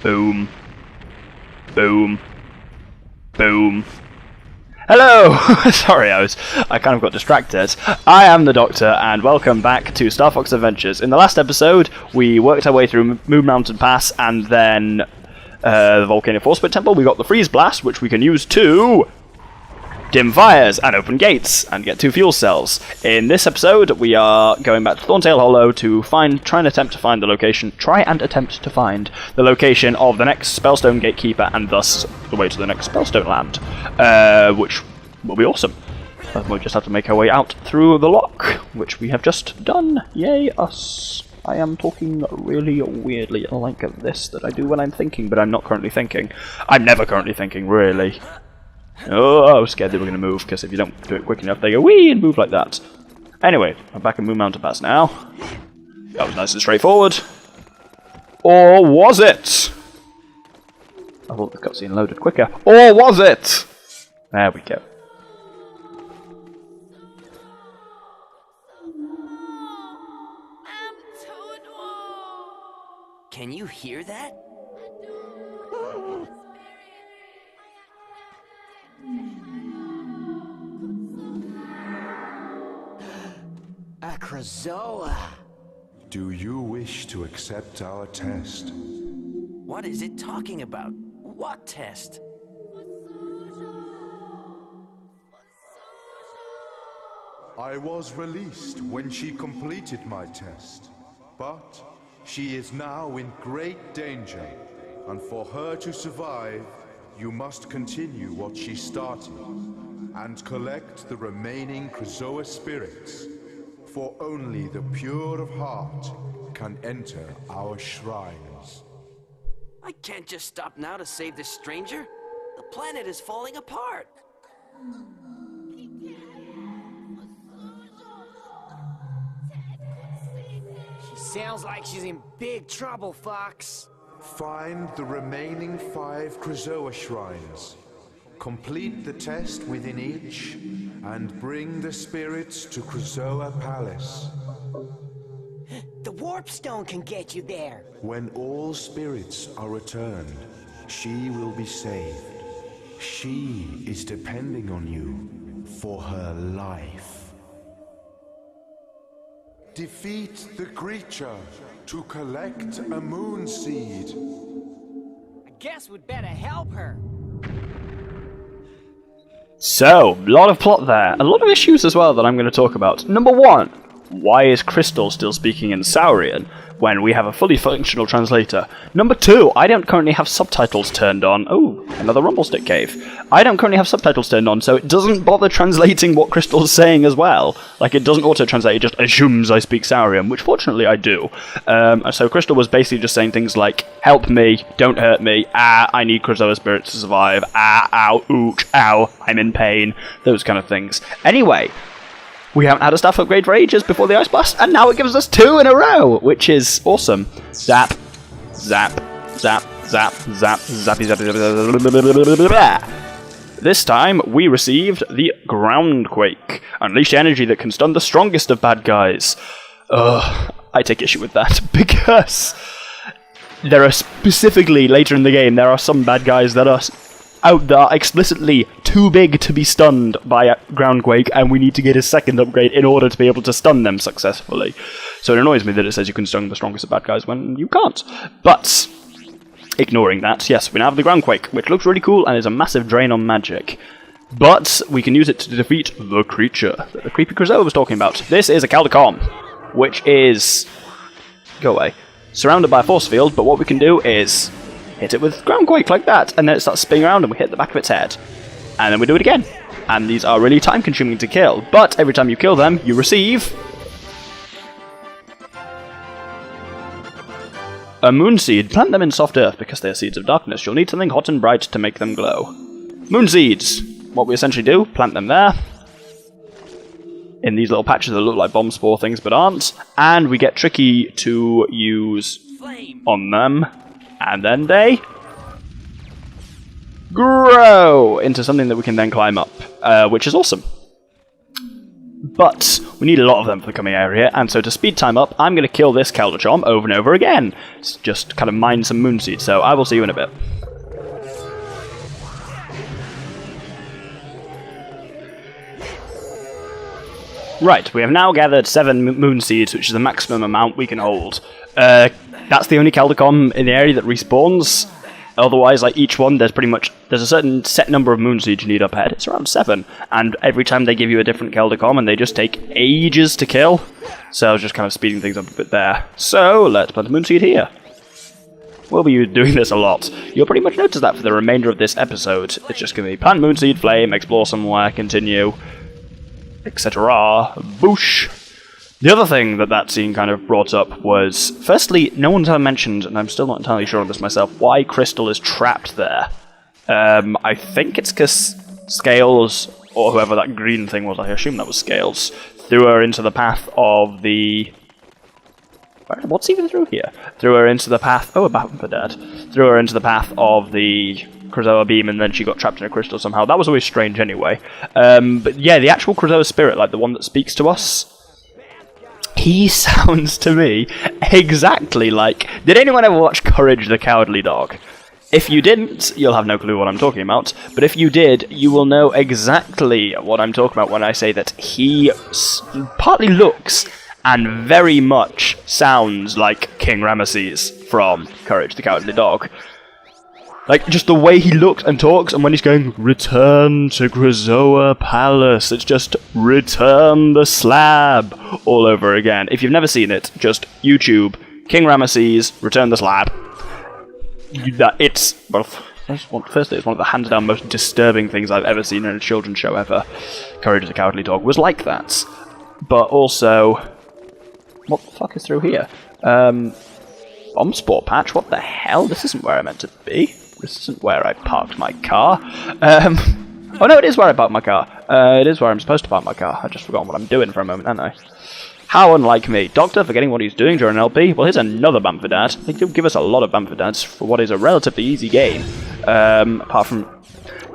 Boom. Boom. Boom. Hello! Sorry, I kind of got distracted. I am the Doctor, and welcome back to Star Fox Adventures. In the last episode, we worked our way through Moon Mountain Pass, and then the Volcano Force Pit Temple. We got the Freeze Blast, which we can use to dim fires and open gates and get 2 fuel cells. In this episode, we are going back to Thorntail Hollow to try and attempt to find the location of the next Spellstone Gatekeeper and thus the way to the next Spellstone Land, which will be awesome. We'll just have to make our way out through the lock, which we have just done. Yay us! I am talking really weirdly like this that I do when I'm thinking, but I'm not currently thinking. I'm never currently thinking, really. Oh, I was scared they were going to move, because if you don't do it quick enough, they go wee and move like that. Anyway, I'm back in Moon Mountain Pass now. That was nice and straightforward. Or was it? I thought the cutscene loaded quicker. Or was it? There we go. Can you hear that? A Krazoa! Do you wish to accept our test? What is it talking about? What test? I was released when she completed my test, but she is now in great danger, and for her to survive, you must continue what she started, and collect the remaining Krazoa spirits, for only the pure of heart can enter our shrines. I can't just stop now to save this stranger. The planet is falling apart. She sounds like she's in big trouble, Fox. Find the remaining 5 Krazoa shrines. Complete the test within each, and bring the spirits to Krazoa Palace. The warp stone can get you there. When all spirits are returned, she will be saved. She is depending on you for her life. Defeat the creature to collect a moon seed. I guess we'd better help her. So, a lot of plot there. A lot of issues as well that I'm going to talk about. Number 1, why is Crystal still speaking in Saurian when we have a fully functional translator? Number 2, I don't currently have subtitles turned on. Oh, another Rumblestick cave. I don't currently have subtitles turned on, so it doesn't bother translating what Crystal's saying as well. Like, it doesn't auto-translate, it just assumes I speak Saurian, which fortunately I do. So Crystal was basically just saying things like, help me, don't hurt me, I need Krazoa spirits to survive, ow, ooch, ow, I'm in pain, those kind of things. Anyway, we haven't had a staff upgrade for ages before the Ice Blast, and now it gives us 2 in a row, which is awesome. Zap, zap, zap, zap, zap, zappy, zappy, zap. This time, we received the Groundquake. Unleash energy that can stun the strongest of bad guys. I take issue with that, because there are specifically, later in the game, there are some bad guys that are explicitly too big to be stunned by a Groundquake, and we need to get a second upgrade in order to be able to stun them successfully. So it annoys me that it says you can stun the strongest of bad guys when you can't. But, ignoring that, yes, we now have the Groundquake, which looks really cool and is a massive drain on magic. But we can use it to defeat the creature that the creepy Krazoa was talking about. This is a Caldecom, which is... go away. Surrounded by a force field, but what we can do is hit it with Groundquake like that, and then it starts spinning around and we hit the back of its head. And then we do it again. And these are really time consuming to kill, but every time you kill them, you receive a moon seed. Plant them in soft earth because they are seeds of darkness. You'll need something hot and bright to make them glow. Moon seeds. What we essentially do, plant them there, in these little patches that look like bomb spore things but aren't, and we get Tricky to use on them, and then they grow into something that we can then climb up, which is awesome. But we need a lot of them for the coming area, and so to speed time up, I'm going to kill this Keldachom over and over again. It's just kind of mine some moonseed, so I will see you in a bit. Right, we have now gathered 7 moonseeds, which is the maximum amount we can hold. That's the only Keldachom in the area that respawns. Otherwise, like each one, there's a certain set number of moonseeds you need up ahead. It's around 7, and every time they give you a different Keldachom, and they just take ages to kill. So I was just kind of speeding things up a bit there. So let's plant a moonseed here. We'll be doing this a lot. You'll pretty much notice that for the remainder of this episode. It's just going to be plant moonseed, flame, explore somewhere, continue, etc. Boosh! The other thing that scene kind of brought up was, firstly, no one's ever mentioned, and I'm still not entirely sure on this myself, why Crystal is trapped there. I think it's because Scales, or whoever that green thing was, I assume that was Scales, threw her into the path of the... What's even through here? Threw her into the path... Oh, a Bamfordad. Threw her into the path of the Krazoa beam, and then she got trapped in a crystal somehow. That was always strange anyway. But yeah, the actual Krazoa spirit, like the one that speaks to us, he sounds to me exactly like... Did anyone ever watch Courage the Cowardly Dog? If you didn't, you'll have no clue what I'm talking about, but if you did, you will know exactly what I'm talking about when I say that he partly looks and very much sounds like King Ramesses from Courage the Cowardly Dog. Like, just the way he looks and talks, and when he's going, return to Krazoa Palace, it's just, return the slab, all over again. If you've never seen it, just YouTube, King Ramesses, return the slab. It's, well, firstly, it's one of the hands-down most disturbing things I've ever seen in a children's show ever. Courage the Cowardly Dog was like that. But also, what the fuck is through here? Bomb Sport Patch, what the hell? This isn't where I meant to be. This isn't where I parked my car. Oh no, it is where I parked my car. It is where I'm supposed to park my car. I just forgot what I'm doing for a moment, haven't I? How unlike me. Doctor forgetting what he's doing during an LP. Well, here's another Bamfordad. They do give us a lot of Bamfordads for what is a relatively easy game. Apart from...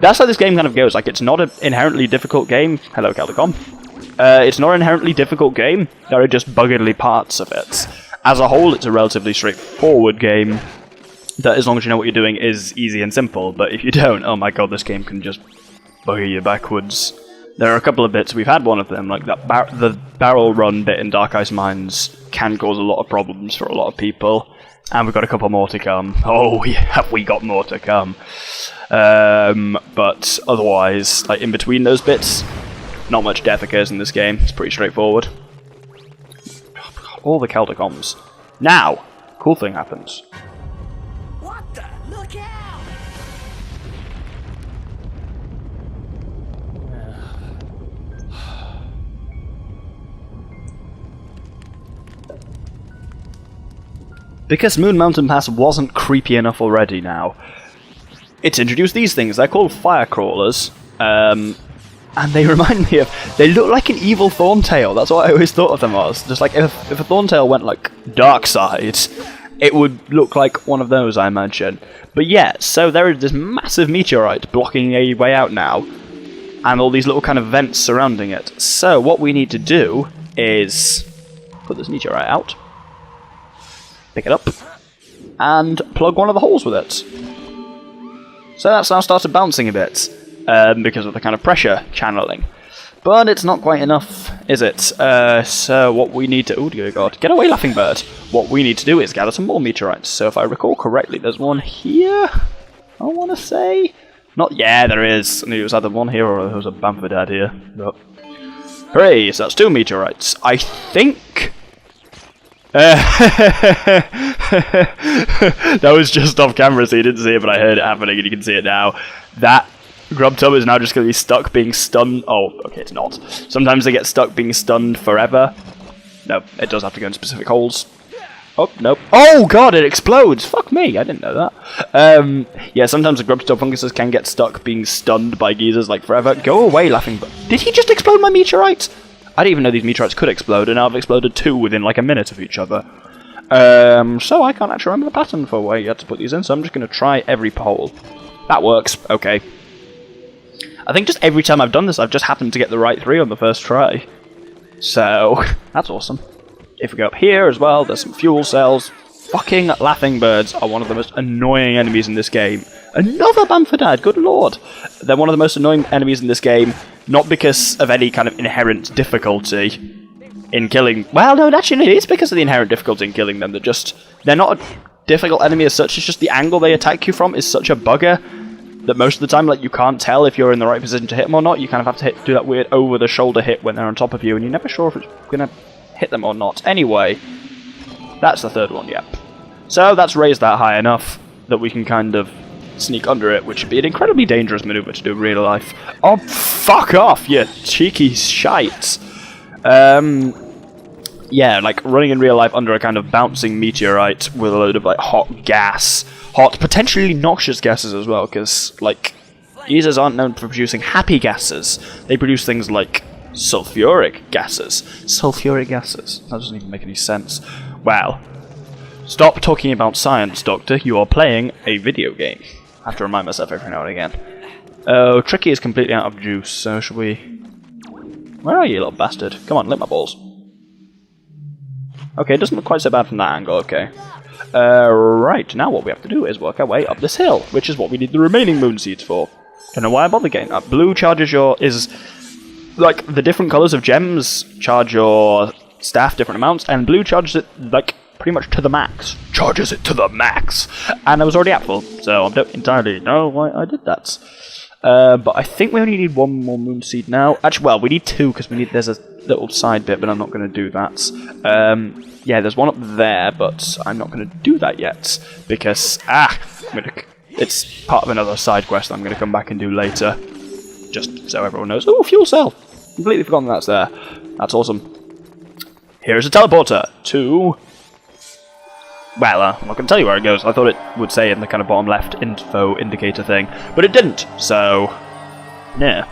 That's how this game kind of goes. Like, it's not an inherently difficult game. Hello, Keldachom. It's not an inherently difficult game. There are just buggerly parts of it. As a whole, it's a relatively straightforward game that, as long as you know what you're doing, is easy and simple. But if you don't, oh my god, this game can just bugger you backwards. There are a couple of bits, we've had one of them, like that the barrel run bit in Dark Ice Mines can cause a lot of problems for a lot of people. And we've got a couple more to come. Oh, yeah, we got more to come. But otherwise, like in between those bits, not much death occurs in this game. It's pretty straightforward. All the Keldachoms. Now, cool thing happens. What the? Look out! Because Moon Mountain Pass wasn't creepy enough already now, it's introduced these things. They're called fire crawlers. And they remind me of... They look like an evil Thorntail. That's what I always thought of them as. Just like, if a Thorntail went, like, dark side, it would look like one of those, I imagine. But yeah, so there is this massive meteorite blocking a way out now, and all these little kind of vents surrounding it. So what we need to do is put this meteorite out, pick it up, and plug one of the holes with it. So that's now started bouncing a bit. Because of the kind of pressure channeling. But it's not quite enough, is it? So what we need to... Oh dear god. Get away, Laughing Bird! What we need to do is gather some more meteorites. So if I recall correctly, there's one here, I want to say? Not... Yeah, there is. I knew it was either one here or there was a Bamfordad here. But... Hooray! So that's 2 meteorites. I think... That was just off camera, so you didn't see it, but I heard it happening, and you can see it now. That Grubtub is now just going to be stuck being stunned. Oh, okay, it's not. Sometimes they get stuck being stunned forever. No, it does have to go in specific holes. Oh, nope. Oh, God, it explodes! Fuck me, I didn't know that. Yeah, sometimes the Grubtub funguses can get stuck being stunned by geezers, like, forever. Go away, Laughing Bird. Did he just explode my meteorite? I didn't even know these meteorites could explode, and now I've exploded 2 within, like, a minute of each other. So I can't actually remember the pattern for where you had to put these in, so I'm just going to try every hole. That works, okay. I think just every time I've done this, I've just happened to get the right 3 on the first try. So, that's awesome. If we go up here as well, there's some fuel cells. Fucking laughing birds are one of the most annoying enemies in this game. Another Bamfordad, good lord! They're one of the most annoying enemies in this game, not because of any kind of inherent difficulty in killing... Well, no, actually it is because of the inherent difficulty in killing them. They're not a difficult enemy as such, it's just the angle they attack you from is such a bugger that most of the time, like, you can't tell if you're in the right position to hit them or not. You kind of have to do that weird over-the-shoulder hit when they're on top of you, and you're never sure if it's going to hit them or not. Anyway, that's the third one, yep. So that's raised that high enough that we can kind of sneak under it, which would be an incredibly dangerous maneuver to do in real life. Oh, fuck off, you cheeky shite! Yeah, like running in real life under a kind of bouncing meteorite with a load of like hot gas, potentially noxious gases as well, because like users aren't known for producing happy gases. They produce things like sulfuric gases. Sulfuric gases. That doesn't even make any sense. Well, stop talking about science, Doctor. You are playing a video game. I have to remind myself every now and again. Oh, Tricky is completely out of juice, so should we... Where are you, little bastard? Come on, lick my balls. Okay, it doesn't look quite so bad from that angle, okay. Right, now what we have to do is work our way up this hill, which is what we need the remaining moon seeds for. Don't know why I bother getting that. Blue charges like, the different colours of gems charge your staff different amounts, and blue charges it, like, pretty much to the max. Charges it to the max! And I was already at full, so I don't entirely know why I did that. But I think we only need one more moon seed now. Actually, well, we need two, because there's a little side bit, but I'm not going to do that. Yeah, there's one up there, but I'm not going to do that yet, because, it's part of another side quest that I'm going to come back and do later, just so everyone knows. Oh, fuel cell! Completely forgotten that's there. That's awesome. Here's a teleporter to... Well, I'm not going to tell you where it goes. I thought it would say in the kind of bottom left info indicator thing, but it didn't, so... Yeah.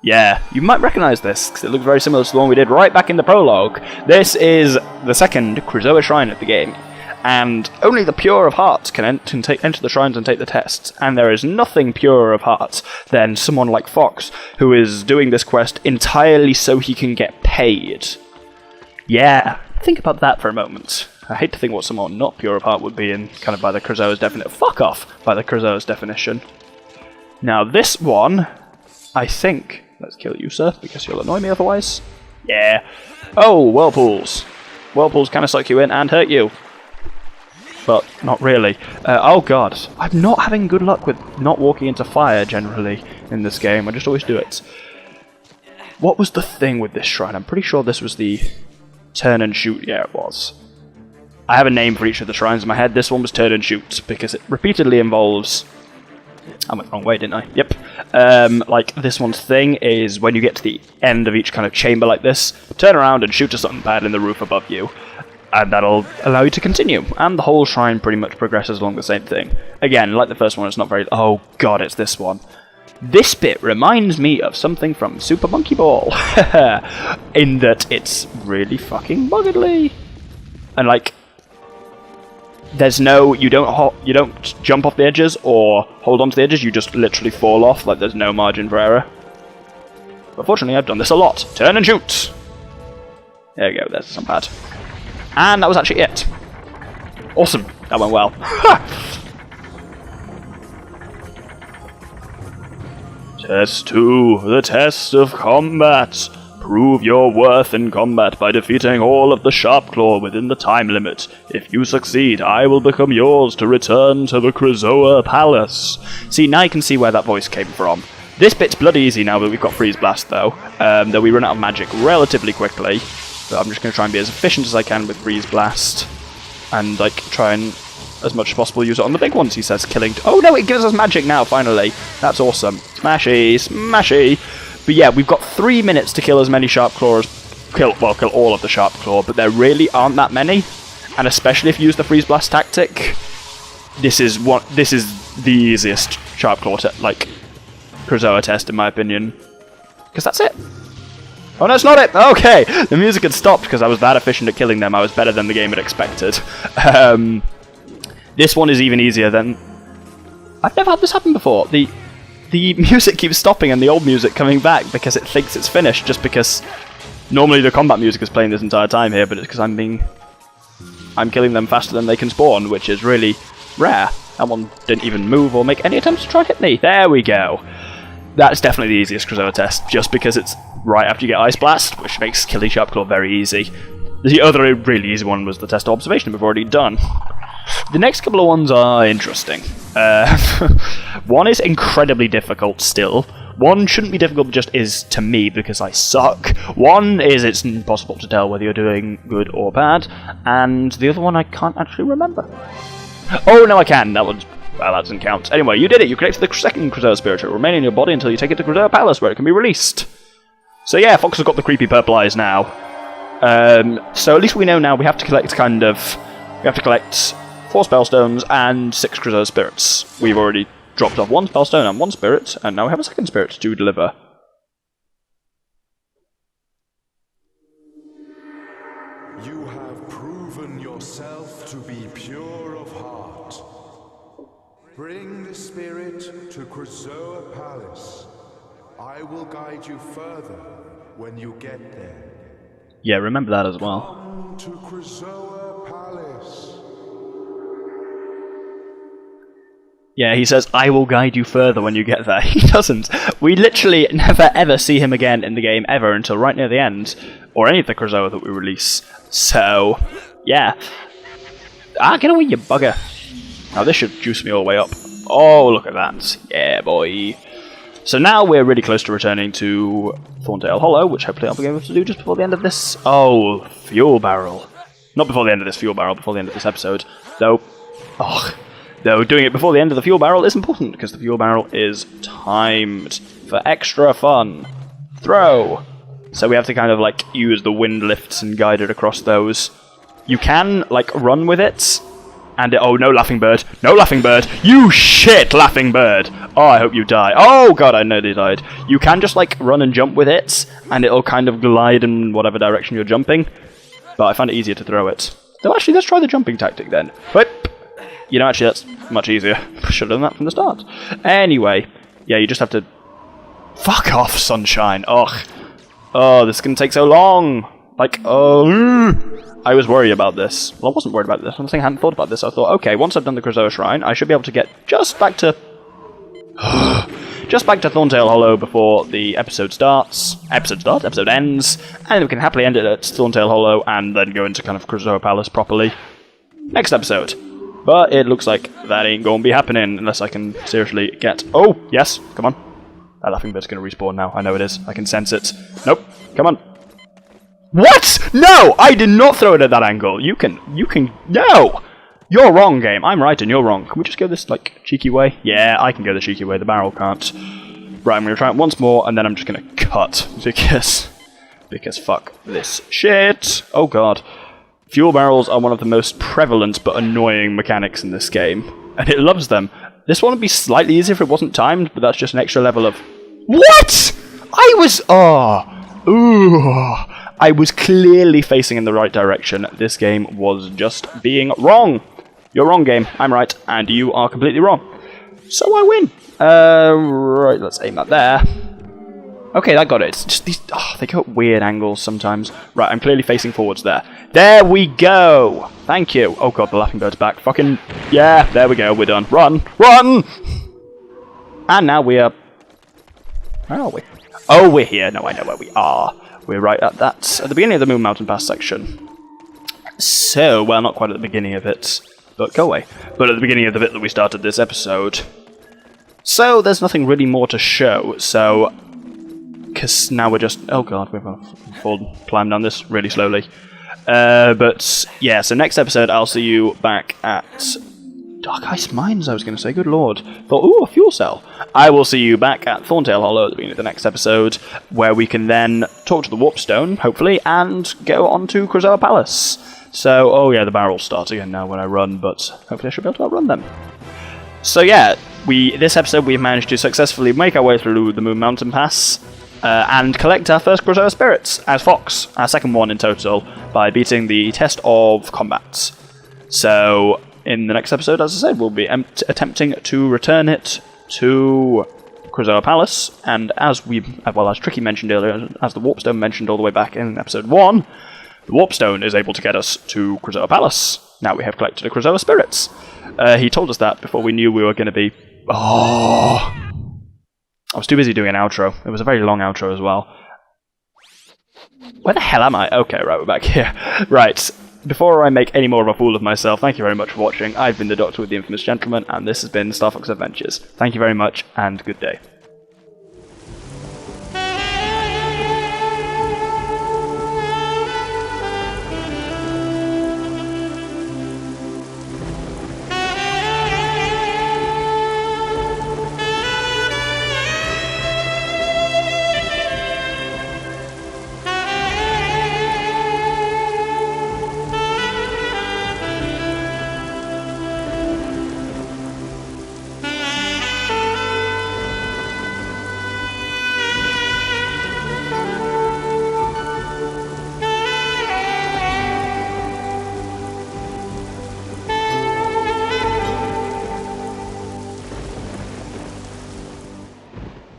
Yeah, you might recognise this, because it looks very similar to the one we did right back in the prologue. This is the second Krizoa shrine of the game, and only the pure of heart can enter the shrines and take the tests, and there is nothing purer of heart than someone like Fox, who is doing this quest entirely so he can get paid. Yeah, think about that for a moment. I hate to think what someone not pure of heart would be in, kind of by the Krizoa's definition. Fuck off! By the Krizoa's definition. Now this one, I think... Let's kill you, sir, because you'll annoy me otherwise. Yeah. Oh, whirlpools. Whirlpools kind of suck you in and hurt you. But not really. Oh god. I'm not having good luck with not walking into fire, generally, in this game. I just always do it. What was the thing with this shrine? I'm pretty sure this was the... Turn and shoot, yeah it was. I have a name for each of the shrines in my head. This one was turn and shoot, because it repeatedly involves... I went the wrong way, didn't I? Yep. Like, this one's thing is when you get to the end of each kind of chamber like this, turn around and shoot to something bad in the roof above you. And that'll allow you to continue. And the whole shrine pretty much progresses along the same thing. Again, like the first one, it's not very... Oh god, it's this one. This bit reminds me of something from Super Monkey Ball, in that it's really fucking buggedly, and like, there's no, you don't jump off the edges or hold onto the edges. You just literally fall off. Like there's no margin for error. But fortunately, I've done this a lot. Turn and shoot. There we go. There's some pad, and that was actually it. Awesome. That went well. Test 2, the test of combat. Prove your worth in combat by defeating all of the Sharpclaw within the time limit. If you succeed, I will become yours to return to the Krizoa Palace. See, now you can see where that voice came from. This bit's bloody easy now that we've got Freeze Blast, though. Though we run out of magic relatively quickly. So I'm just going to try and be as efficient as I can with Freeze Blast. And, like, try and... as much as possible use it on the big ones, he says, killing... Oh no, it gives us magic now, finally. That's awesome. Smashy, smashy. But yeah, we've got 3 minutes to kill as many Sharpclaws... Kill all of the Sharpclaw, but there really aren't that many. And especially if you use the Freeze Blast tactic, this is the easiest Sharpclaw, like, Krizoa test, in my opinion. Because that's it. Oh no, it's not it! Okay! The music had stopped because I was that efficient at killing them. I was better than the game had expected. This one is even easier than... I've never had this happen before. The the music keeps stopping and the old music coming back because it thinks it's finished, just because normally the combat music is playing this entire time here, but it's because I'm killing them faster than they can spawn, which is really rare. That one didn't even move or make any attempts to try and hit me. There we go. That's definitely the easiest Krazoa test, just because it's right after you get Ice Blast, which makes killing Sharpclaw very easy. The other really easy one was the test of observation we've already done. The next couple of ones are interesting. One is incredibly difficult still. One shouldn't be difficult, just is to me because I suck. One is it's impossible to tell whether you're doing good or bad, and the other one I can't actually remember. Oh, no, I can. That one's... well, that doesn't count. Anyway, you did it. You collected the second Krazoa spirit. It will remain in your body until you take it to Krazoa Palace, where it can be released. So yeah, Fox has got the creepy purple eyes now. So at least we know now we have to collect we have to collect 4 spellstones and 6 Krazoa spirits. We've already dropped off 1 spellstone and 1 spirit, and now we have a second spirit to deliver. You have proven yourself to be pure of heart. Bring the spirit to Krazoa Palace. I will guide you further when you get there. Yeah, remember that as well. Come to Krazoa Palace. Yeah, he says, I will guide you further when you get there. He doesn't. We literally never ever see him again in the game ever until right near the end, or any of the Krazoa that we release. So, yeah. Ah, get away, you bugger. Now this should juice me all the way up. Oh, look at that. Yeah, boy. So now we're really close to returning to Thorntail Hollow, which hopefully I'll be able to do just before the end of this... oh, fuel barrel. Not before the end of this fuel barrel, before the end of this episode. Though, doing it before the end of the fuel barrel is important, because the fuel barrel is timed for extra fun. Throw! So we have to kind of, like, use the wind lifts and guide it across those. You can, like, run with it, and oh, no Laughing Bird. No Laughing Bird! You shit, Laughing Bird! Oh, I hope you die. Oh, God, I know they died. You can just, like, run and jump with it, and it'll kind of glide in whatever direction you're jumping. But I find it easier to throw it. Though, actually, let's try the jumping tactic, then. Whip! You know, actually, that's much easier. Should have done that from the start. Anyway, yeah, you just have to... fuck off, sunshine. Ugh. Oh, this is going to take so long. Like, oh... I was worried about this. Well, I wasn't worried about this. I hadn't thought about this. I thought, okay, once I've done the Krazoa Shrine, I should be able to get just back to... just back to Thorntail Hollow before the episode starts. Episode ends. And we can happily end it at Thorntail Hollow and then go into kind of Krazoa Palace properly. Next episode. But it looks like that ain't gonna be happening unless I can seriously get... oh, yes, come on. That Laughing Bird's gonna respawn now. I know it is. I can sense it. Nope, come on. What? No! I did not throw it at that angle. You can... no! You're wrong, game. I'm right and you're wrong. Can we just go this, like, cheeky way? Yeah, I can go the cheeky way. The barrel can't. Right, I'm gonna try it once more and then I'm just gonna cut. Because fuck this shit. Oh, God. Fuel barrels are one of the most prevalent but annoying mechanics in this game, and it loves them. This one would be slightly easier if it wasn't timed, but that's just an extra level of... what?! I was... I was clearly facing in the right direction. This game was just being wrong. You're wrong, game. I'm right, and you are completely wrong. So I win. Right, let's aim that there. Okay, that got it. It's just these... oh, they go at weird angles sometimes. Right, I'm clearly facing forwards there. There we go! Thank you. Oh god, the Laughing Bird's back. Fucking... yeah, there we go. We're done. Run! Run! And now we are... where are we? Oh, we're here. No, I know where we are. We're right at that... at the beginning of the Moon Mountain Pass section. So, well, not quite at the beginning of it. But go away. But at the beginning of the bit that we started this episode. So, there's nothing really more to show, so... because now we're just... oh god, we've got to climb down this really slowly. But, yeah, so next episode I'll see you back at... Dark Ice Mines, I was going to say, good lord. Thought, ooh, a fuel cell. I will see you back at Thorntail Hollow at the beginning of the next episode, where we can then talk to the Warpstone, hopefully, and go on to Krazoa Palace. So, oh yeah, the barrels start again now when I run, but hopefully I should be able to outrun them. So yeah, this episode we've managed to successfully make our way through the Moon Mountain Pass, and collect our first Krazoa spirits as Fox, our second one in total, by beating the test of combat. So, in the next episode, as I said, we'll be attempting to return it to Krazoa Palace, and as Tricky mentioned earlier, as the Warpstone mentioned all the way back in episode 1, the Warpstone is able to get us to Krazoa Palace. Now we have collected a Krazoa Spirits. He told us that before we knew we were going to be... Oh! I was too busy doing an outro. It was a very long outro as well. Where the hell am I? Okay, right, we're back here. Right, before I make any more of a fool of myself, thank you very much for watching. I've been the Doctor with the Infamous Gentleman, and this has been Star Fox Adventures. Thank you very much, and good day.